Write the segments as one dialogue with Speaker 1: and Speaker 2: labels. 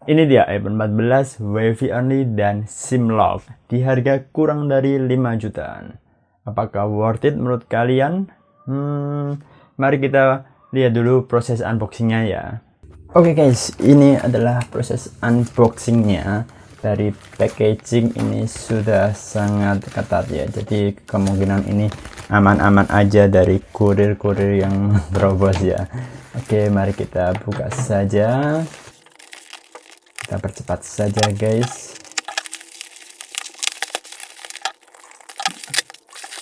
Speaker 1: Ini dia iPhone 14 WiFi only dan SIM lock di harga kurang dari 5 jutaan. Apakah worth it menurut kalian? Mari kita lihat dulu proses unboxingnya ya. Oke guys, ini adalah proses unboxingnya. Dari packaging ini sudah sangat ketat ya. Jadi kemungkinan ini aman-aman aja dari kurir-kurir yang terobos ya. Oke, mari kita buka saja. Kita percepat saja guys.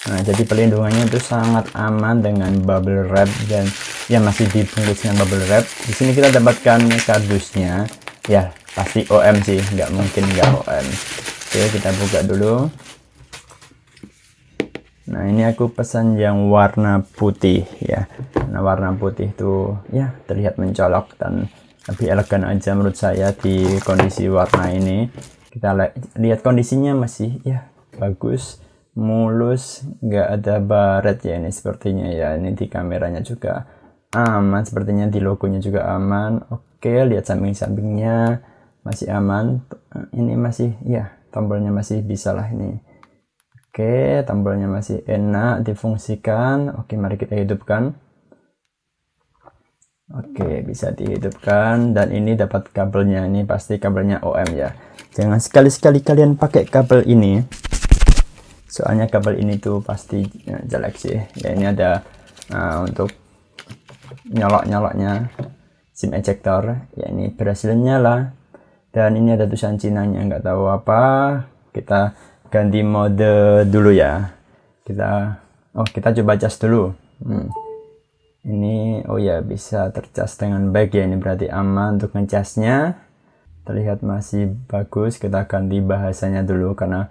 Speaker 1: Nah, jadi pelindungannya itu sangat aman dengan bubble wrap dan ya masih dibungkus dengan bubble wrap. Di sini kita dapatkan kardusnya. Ya, pasti OM sih, nggak mungkin nggak OM. Oke, kita buka dulu. Nah, ini aku pesan yang warna putih ya. Nah, warna putih itu ya terlihat mencolok dan lebih elegan aja menurut saya di kondisi warna ini. Kita lihat kondisinya masih ya bagus, mulus, nggak ada baret ya ini sepertinya ya. Ini di kameranya juga aman, sepertinya di logonya juga aman. Oke, lihat samping-sampingnya masih aman. Ini masih ya tombolnya masih bisa lah ini. Oke, tombolnya masih enak difungsikan. Oke, mari kita hidupkan. Oke, bisa dihidupkan dan ini dapat kabelnya. Ini pasti kabelnya OM ya. Jangan sekali-sekali kalian pakai kabel ini. Soalnya kabel ini tuh pasti ya, jelek sih. Ya ini ada untuk nyolok-nyoloknya SIM ejector. Ya ini berhasil nyala. Dan ini ada tulisan Cinanya, nggak tahu apa. Kita ganti mode dulu ya. Kita coba cas dulu. Ini oh ya bisa tercas dengan baik ya, ini berarti aman untuk ngecasnya. Terlihat masih bagus. Kita ganti bahasanya dulu karena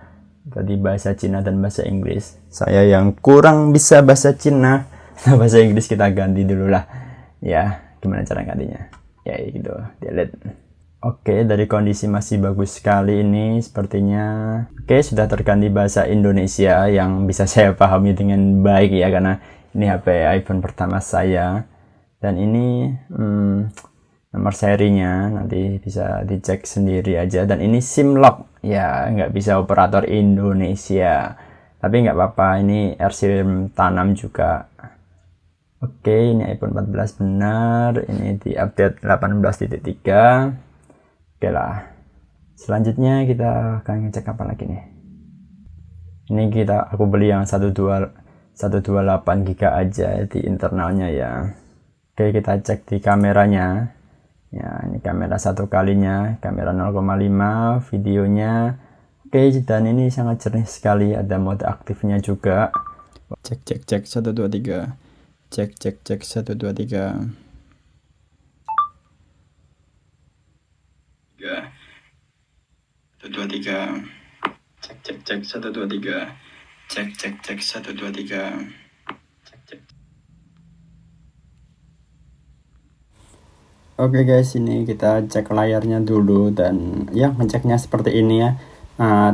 Speaker 1: tadi bahasa Cina dan bahasa Inggris. Saya yang kurang bisa bahasa Cina, bahasa Inggris kita ganti dulu lah. Ya, gimana cara gantinya? Ya gitu, delete. Oke, dari kondisi masih bagus sekali ini sepertinya. Oke, sudah terganti bahasa Indonesia yang bisa saya pahami dengan baik ya, karena ini HP iPhone pertama saya. Dan ini nomor serinya nanti bisa dicek sendiri aja. Dan ini SIM lock ya, nggak bisa operator Indonesia, tapi nggak apa-apa, ini RSIM tanam juga. Oke, ini iPhone 14 benar, ini di update 18.3. Oke lah, selanjutnya kita akan ngecek apa lagi nih. Ini aku beli yang 128 GB aja di internalnya ya. Oke, kita cek di kameranya ya. Ini kamera satu kalinya, kamera 0,5, videonya oke, dan ini sangat jernih sekali. Ada mode aktifnya juga. Cek 1 2 3. Cek 1 2 3. 1 2 3. Cek 1 2 3. Cek 1 2 3. Oke guys, ini kita cek layarnya dulu dan ya ngeceknya seperti ini ya.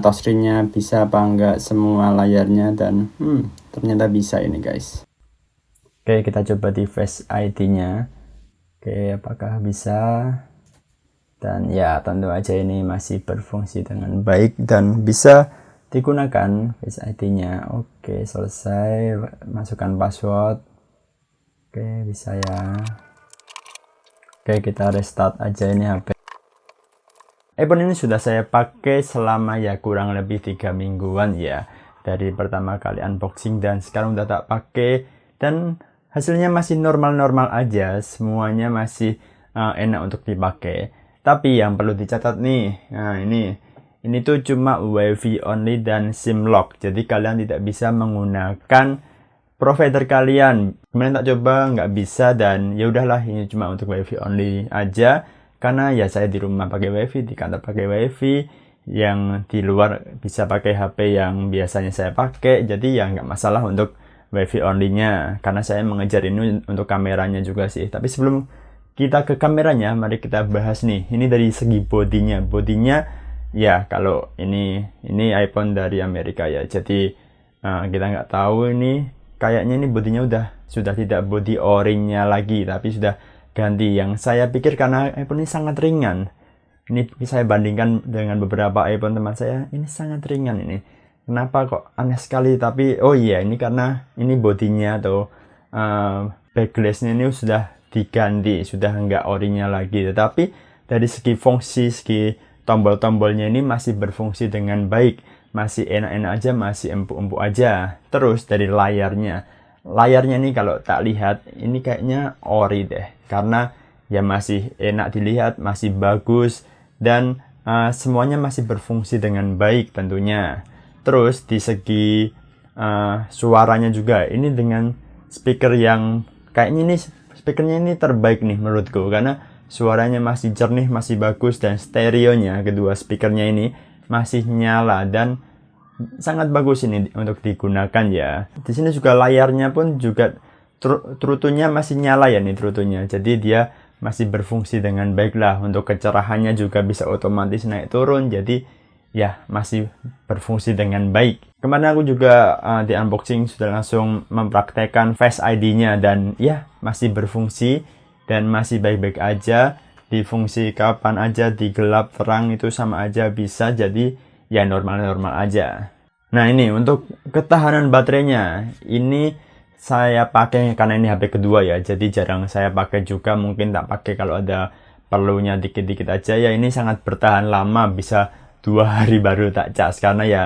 Speaker 1: Touchscreen-nya bisa apa enggak semua layarnya, dan ternyata bisa ini guys. Oke, kita coba di Face ID-nya. Oke, apakah bisa? Dan ya tentu aja ini masih berfungsi dengan baik dan bisa digunakan Face ID-nya. Oke, selesai. Masukkan password. Oke, bisa ya. Oke, kita restart aja ini HP. iPhone ini sudah saya pakai selama ya kurang lebih 3 mingguan ya. Dari pertama kali unboxing dan sekarang udah tak pakai. Dan hasilnya masih normal-normal aja. Semuanya masih enak untuk dipakai. Tapi yang perlu dicatat nih, nah ini tuh cuma WiFi only dan SIM lock. Jadi kalian tidak bisa menggunakan provider kalian. Kemudian tak coba nggak bisa, dan ya udahlah, ini cuma untuk WiFi only aja. Karena ya saya di rumah pakai WiFi, di kantor pakai WiFi, yang di luar bisa pakai HP yang biasanya saya pakai. Jadi ya nggak masalah untuk WiFi only-nya. Karena saya mengejar ini untuk kameranya juga sih. Tapi sebelum kita ke kameranya, mari kita bahas nih. Ini dari segi bodinya. Bodinya ya kalau ini iPhone dari Amerika ya. Jadi kita nggak tahu ini. Kayaknya ini bodinya sudah tidak body O-ring-nya lagi, tapi sudah ganti. Yang saya pikir karena iPhone ini sangat ringan, Ini saya bandingkan dengan beberapa iPhone teman saya, ini sangat ringan ini. Kenapa kok aneh sekali? Tapi oh iya, ini karena ini bodinya atau backlash-nya ini sudah diganti, sudah enggak orinya lagi. Tetapi dari segi fungsi, segi tombol-tombolnya ini masih berfungsi dengan baik, masih enak-enak aja, masih empuk-empuk aja. Terus dari layarnya nih kalau tak lihat ini kayaknya ori deh, karena ya masih enak dilihat, masih bagus, dan semuanya masih berfungsi dengan baik tentunya. Terus di segi suaranya juga, ini dengan speaker yang kayaknya ini speakernya ini terbaik nih menurutku, karena suaranya masih jernih, masih bagus, dan stereonya kedua speakernya ini masih nyala dan sangat bagus ini untuk digunakan ya. Di sini juga layarnya pun juga trutunya masih nyala ya nih trutunya. Jadi dia masih berfungsi dengan baik lah. Untuk kecerahannya juga bisa otomatis naik turun. Jadi ya masih berfungsi dengan baik. Kemarin aku juga di unboxing sudah langsung mempraktekkan Face ID-nya dan ya masih berfungsi dan masih baik-baik aja. Di fungsi kapan aja, di gelap terang itu sama aja bisa. Jadi ya normal-normal aja. Nah ini untuk ketahanan baterainya, ini saya pakai karena ini HP kedua ya, jadi jarang saya pakai juga, mungkin tak pakai kalau ada perlunya dikit-dikit aja ya. Ini sangat bertahan lama, bisa 2 hari baru tak cas, karena ya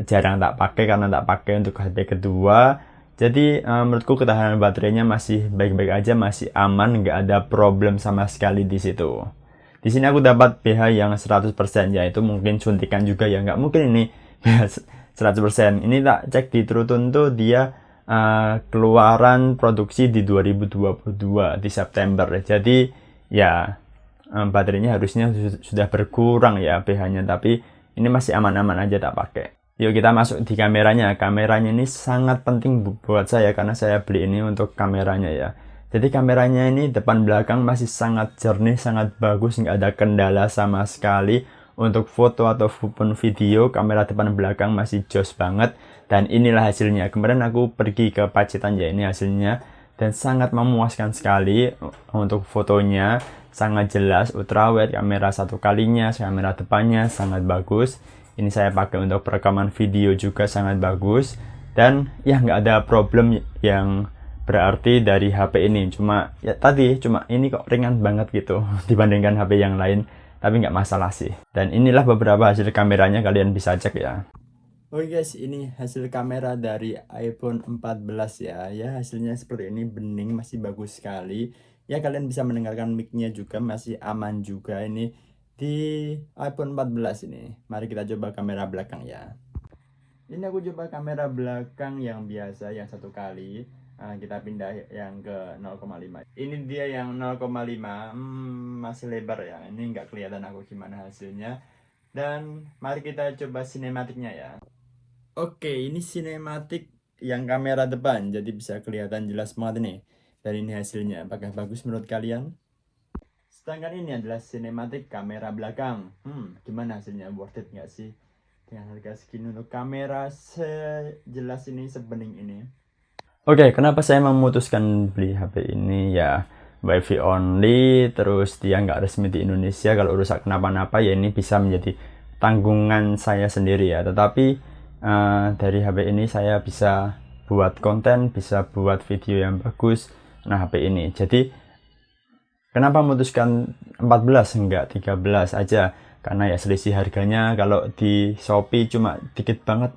Speaker 1: jarang tak pakai, karena tak pakai untuk HP kedua. Jadi menurutku ketahanan baterainya masih baik-baik aja, masih aman, nggak ada problem sama sekali di situ. Di sini aku dapat pH yang 100% ya, itu mungkin suntikan juga ya, nggak mungkin ini 100%. Ini tak cek di Trutun tuh dia keluaran produksi di 2022 di September. Jadi ya baterainya harusnya sudah berkurang ya pH-nya, tapi ini masih aman-aman aja tak pakai. Yuk kita masuk di kameranya. Kameranya ini sangat penting buat saya karena saya beli ini untuk kameranya ya. Jadi kameranya ini depan belakang masih sangat jernih, sangat bagus, nggak ada kendala sama sekali. Untuk foto ataupun video, kamera depan belakang masih jos banget. Dan inilah hasilnya. Kemarin aku pergi ke Pacitan ya, ini hasilnya. Dan sangat memuaskan sekali untuk fotonya. Sangat jelas, ultrawide, kamera satu kalinya, kamera depannya sangat bagus. Ini saya pakai untuk perekaman video juga sangat bagus. Dan ya nggak ada problem yang berarti dari HP ini. Cuma ini kok ringan banget gitu dibandingkan HP yang lain. Tapi nggak masalah sih. Dan inilah beberapa hasil kameranya, kalian bisa cek ya. Oke guys, ini hasil kamera dari iPhone 14 ya. Ya hasilnya seperti ini, bening, masih bagus sekali. Ya kalian bisa mendengarkan mic-nya juga masih aman juga ini di iPhone 14 ini. Mari kita coba kamera belakang ya. Ini aku coba kamera belakang yang biasa, yang satu kali. Kita pindah yang ke 0,5. Ini dia yang 0,5, masih lebar ya. Ini nggak kelihatan aku gimana hasilnya. Dan mari kita coba sinematiknya ya. Oke, ini sinematik yang kamera depan, jadi bisa kelihatan jelas banget nih. Dan ini hasilnya, apakah bagus menurut kalian? Sedangkan ini adalah sinematik kamera belakang. Gimana hasilnya? Worth it nggak sih? Dengan harga segini untuk kamera sejelas ini, sebening ini. Oke, kenapa saya memutuskan beli HP ini ya? WiFi only, terus dia nggak resmi di Indonesia. Kalau rusak kenapa-napa ya ini bisa menjadi tanggungan saya sendiri ya. Tetapi dari HP ini saya bisa buat konten, bisa buat video yang bagus. Nah HP ini, jadi kenapa memutuskan 14 enggak 13 aja? Karena ya selisih harganya kalau di Shopee cuma dikit banget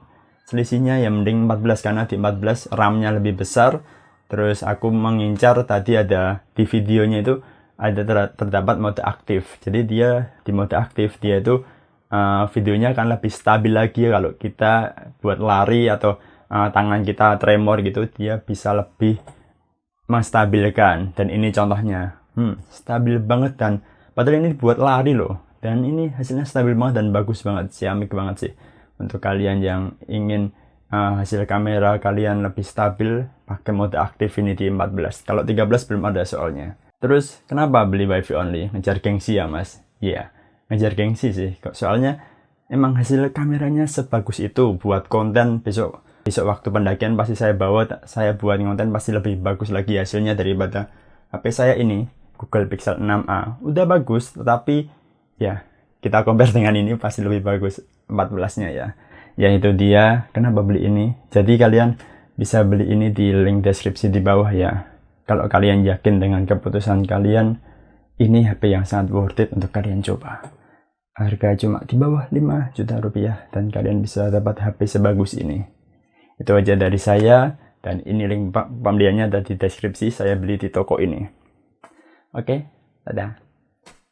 Speaker 1: selisihnya, ya mending 14 karena di 14 RAM-nya lebih besar. Terus aku mengincar tadi ada di videonya itu ada terdapat mode aktif. Jadi dia di mode aktif dia itu videonya akan lebih stabil lagi. Kalau kita buat lari atau tangan kita tremor gitu, dia bisa lebih menstabilkan. Dan ini contohnya, stabil banget, dan padahal ini buat lari loh. Dan ini hasilnya stabil banget dan bagus banget, ciamik banget sih. Untuk kalian yang ingin hasil kamera kalian lebih stabil, pakai mode aktif ini di 14. Kalau 13 belum ada soalnya. Terus kenapa beli WiFi only? Ngejar gengsi ya mas? Iya, ngejar gengsi sih. Soalnya emang hasil kameranya sebagus itu. Buat konten besok waktu pendakian pasti saya bawa, saya buat konten pasti lebih bagus lagi hasilnya daripada HP saya ini, Google Pixel 6a. Udah bagus, tetapi ya kita compare dengan ini pasti lebih bagus 14-nya ya. Yaitu dia, kenapa beli ini? Jadi kalian bisa beli ini di link deskripsi di bawah ya. Kalau kalian yakin dengan keputusan kalian, ini HP yang sangat worth it untuk kalian coba. Harga cuma di bawah 5 juta rupiah dan kalian bisa dapat HP sebagus ini. Itu aja dari saya, dan ini link pembeliannya ada di deskripsi. Saya beli di toko ini. Oke, dadah.